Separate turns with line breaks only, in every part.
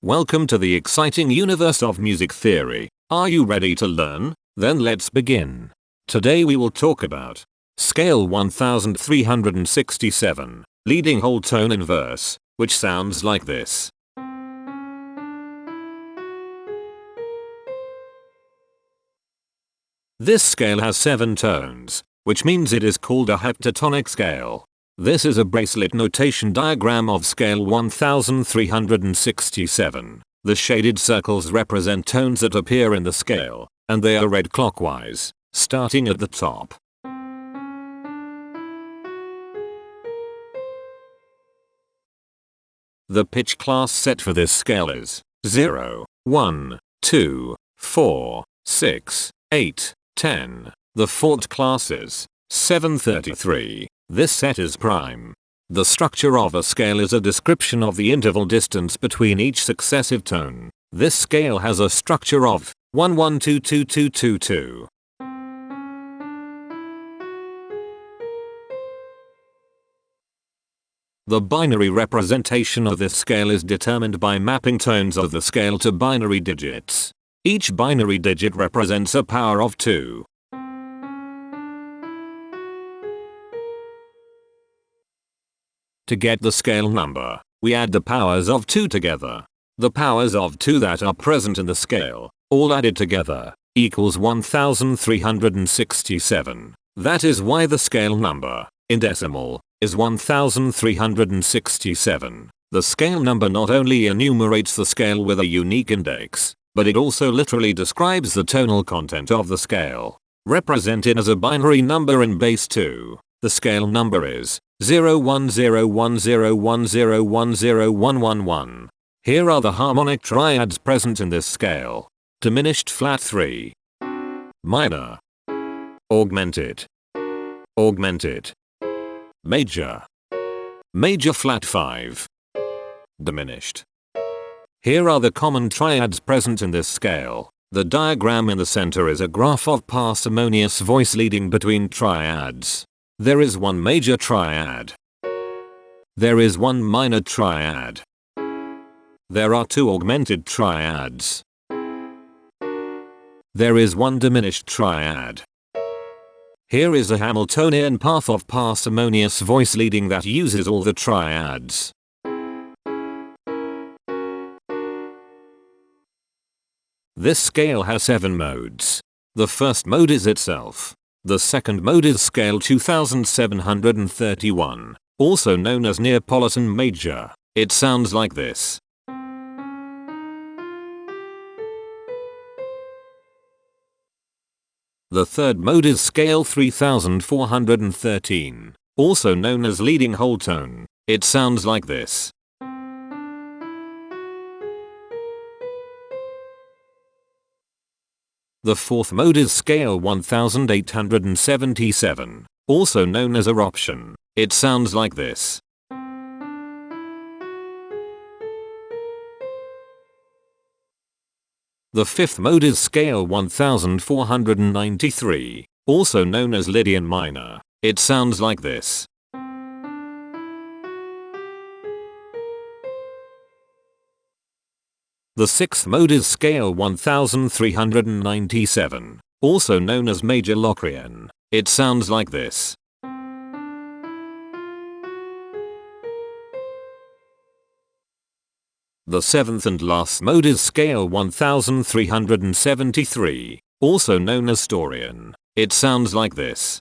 Welcome to the exciting universe of music theory. Are you ready to learn? Then let's begin. Today we will talk about scale 1367, leading whole tone in verse, which sounds like this. This scale has 7 tones, which means it is called a heptatonic scale. This is a bracelet notation diagram of scale 1367. The shaded circles represent tones that appear in the scale, and they are read clockwise, starting at the top. The pitch class set for this scale is 0, 1, 2, 4, 6, 8, 10. The fourth class is 733. This set is prime. The structure of a scale is a description of the interval distance between each successive tone. This scale has a structure of 1 1 2 2 2 2 2. The binary representation of this scale is determined by mapping tones of the scale to binary digits. Each binary digit represents a power of 2. To get the scale number, we add the powers of 2 together. The powers of 2 that are present in the scale, all added together, equals 1367. That is why the scale number, in decimal, is 1367. The scale number not only enumerates the scale with a unique index, but it also literally describes the tonal content of the scale. Represented as a binary number in base 2, the scale number is 0101010101111. Here are the harmonic triads present in this scale. Diminished flat 3. Minor. Augmented. Augmented. Major. Major flat 5. Diminished. Here are the common triads present in this scale. The diagram in the center is a graph of parsimonious voice leading between triads. There is one major triad. There is one minor triad. There are 2 augmented triads. There is one diminished triad. Here is a Hamiltonian path of parsimonious voice leading that uses all the triads. This scale has 7 modes. The first mode is itself. The second mode is scale 2731, also known as Neapolitan major. It sounds like this. The third mode is scale 3413, also known as leading whole tone. It sounds like this. The fourth mode is scale 1877, also known as eruption. It sounds like this. The fifth mode is scale 1493, also known as Lydian minor. It sounds like this. The sixth mode is scale 1397, also known as major Locrian. It sounds like this. The seventh and last mode is scale 1373, also known as Styrian. It sounds like this.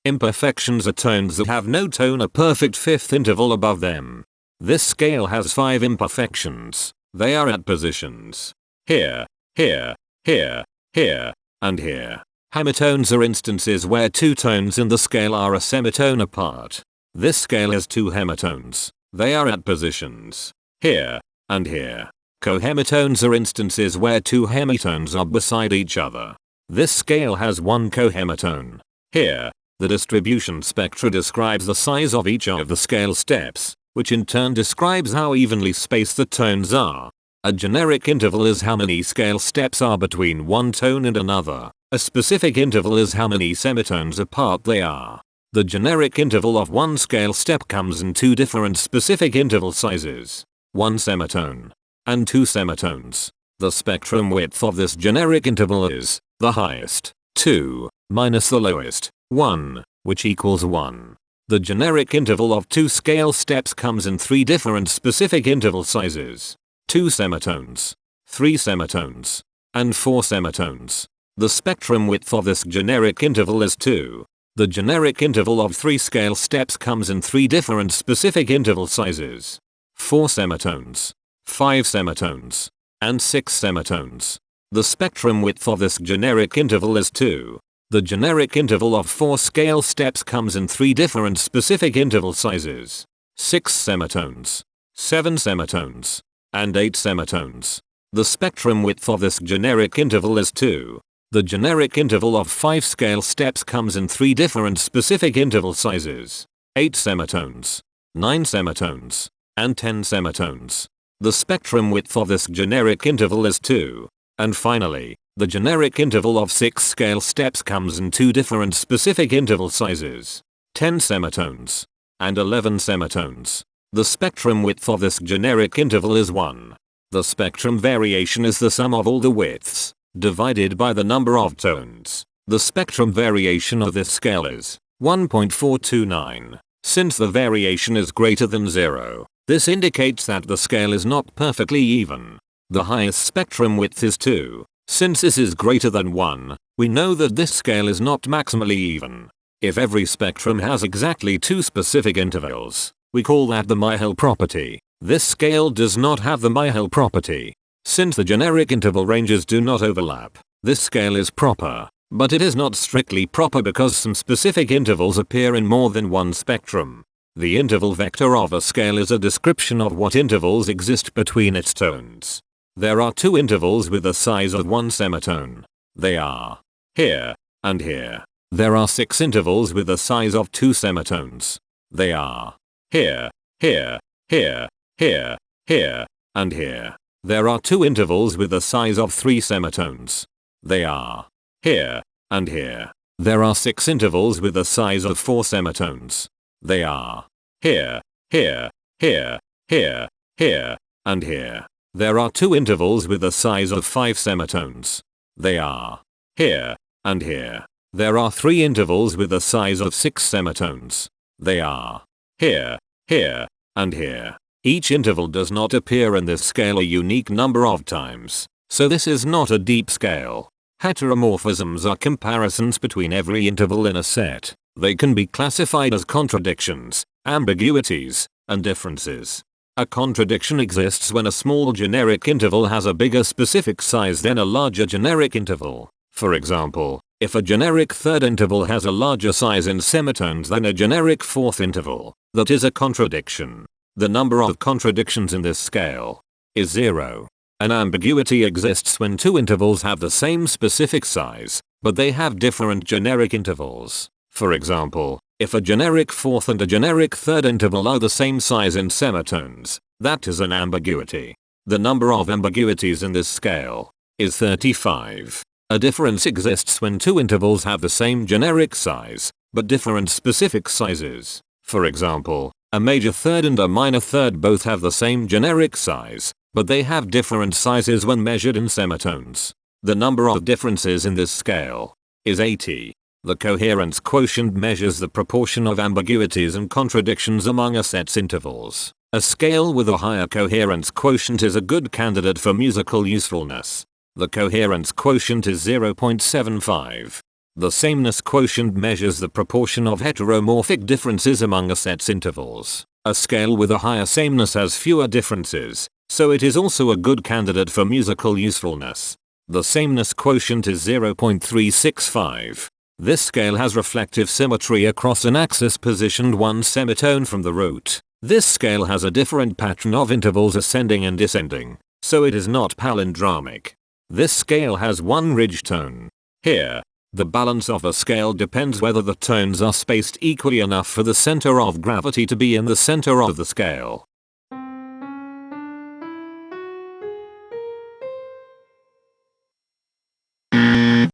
Imperfections are tones that have no tone, a perfect fifth interval above them. This scale has 5 imperfections. They are at positions here, here, here, here, and here. Hemitones are instances where 2 tones in the scale are a semitone apart. This scale has 2 hemitones. They are at positions here and here. Cohemitones are instances where 2 hemitones are beside each other. This scale has 1 cohemitone here. The distribution spectra describes the size of each of the scale steps, which in turn describes how evenly spaced the tones are. A generic interval is how many scale steps are between one tone and another. A specific interval is how many semitones apart they are. The generic interval of one scale step comes in two different specific interval sizes. 1 semitone and 2 semitones. The spectrum width of this generic interval is the highest, 2, minus the lowest, 1, which equals 1. The generic interval of two scale steps comes in three different specific interval sizes. 2 semitones, 3 semitones, and 4 semitones. The spectrum width of this generic interval is 2. The generic interval of 3 scale steps comes in 3 different specific interval sizes. 4 semitones, 5 semitones, and 6 semitones. The spectrum width of this generic interval is 2. The generic interval of 4 scale steps comes in 3 different specific interval sizes. 6 semitones, 7 semitones, and 8 semitones. The spectrum width of this generic interval is 2. The generic interval of 5 scale steps comes in 3 different specific interval sizes. 8 semitones, 9 semitones, and 10 semitones. The spectrum width of this generic interval is 2. And finally, the generic interval of 6 scale steps comes in 2 different specific interval sizes. 10 semitones and 11 semitones. The spectrum width of this generic interval is 1. The spectrum variation is the sum of all the widths divided by the number of tones. The spectrum variation of this scale is 1.429. Since the variation is greater than 0, this indicates that the scale is not perfectly even. The highest spectrum width is 2. Since this is greater than 1, we know that this scale is not maximally even. If every spectrum has exactly 2 specific intervals, we call that the Myhill property. This scale does not have the Myhill property. Since the generic interval ranges do not overlap, this scale is proper, but it is not strictly proper because some specific intervals appear in more than one spectrum. The interval vector of a scale is a description of what intervals exist between its tones. There are 2 intervals with the size of 1 semitone. They are here and here. There are 6 intervals with the size of 2 semitones. They are here, here, here, here, here, and here. There are 2 intervals with the size of 3 semitones. They are here and here. There are 6 intervals with the size of 4 semitones. They are here, here, here, here, here, and here. There are 2 intervals with the size of 5 semitones. They are here and here. There are 3 intervals with the size of 6 semitones. They are here, here, and here. Each interval does not appear in this scale a unique number of times, so this is not a deep scale. Heteromorphisms are comparisons between every interval in a set. They can be classified as contradictions, ambiguities, and differences. A contradiction exists when a small generic interval has a bigger specific size than a larger generic interval. For example, if a generic third interval has a larger size in semitones than a generic fourth interval, that is a contradiction. The number of contradictions in this scale is 0. An ambiguity exists when 2 intervals have the same specific size, but they have different generic intervals. For example, if a generic fourth and a generic third interval are the same size in semitones, that is an ambiguity. The number of ambiguities in this scale is 35. A difference exists when 2 intervals have the same generic size, but different specific sizes. For example, a major third and a minor third both have the same generic size, but they have different sizes when measured in semitones. The number of differences in this scale is 80. The coherence quotient measures the proportion of ambiguities and contradictions among a set's intervals. A scale with a higher coherence quotient is a good candidate for musical usefulness. The coherence quotient is 0.75. The sameness quotient measures the proportion of heteromorphic differences among a set's intervals. A scale with a higher sameness has fewer differences, so it is also a good candidate for musical usefulness. The sameness quotient is 0.365. This scale has reflective symmetry across an axis positioned 1 semitone from the root. This scale has a different pattern of intervals ascending and descending, so it is not palindromic. This scale has 1 ridge tone. Here, the balance of a scale depends whether the tones are spaced equally enough for the center of gravity to be in the center of the scale.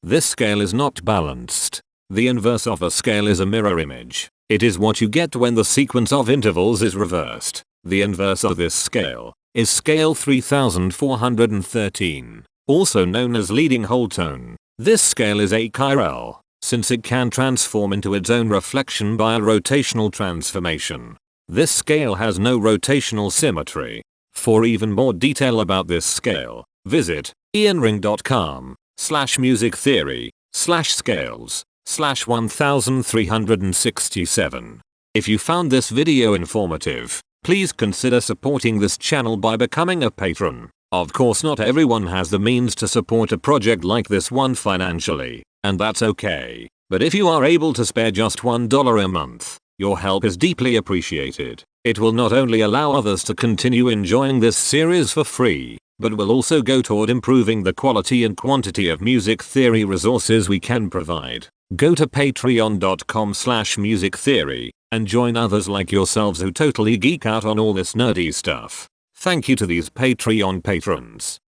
This scale is not balanced. The inverse of a scale is a mirror image. It is what you get when the sequence of intervals is reversed. The inverse of this scale is scale 3413, also known as leading whole tone. This scale is achiral, since it can transform into its own reflection by a rotational transformation. This scale has no rotational symmetry. For even more detail about this scale, visit ianring.com/musictheory/scales/1367. If you found this video informative, please consider supporting this channel by becoming a patron. Of course, not everyone has the means to support a project like this one financially, and that's okay. But if you are able to spare just $1 a month, your help is deeply appreciated. It will not only allow others to continue enjoying this series for free, but will also go toward improving the quality and quantity of music theory resources we can provide. Go to patreon.com/musictheory and join others like yourselves who totally geek out on all this nerdy stuff. Thank you to these Patreon patrons.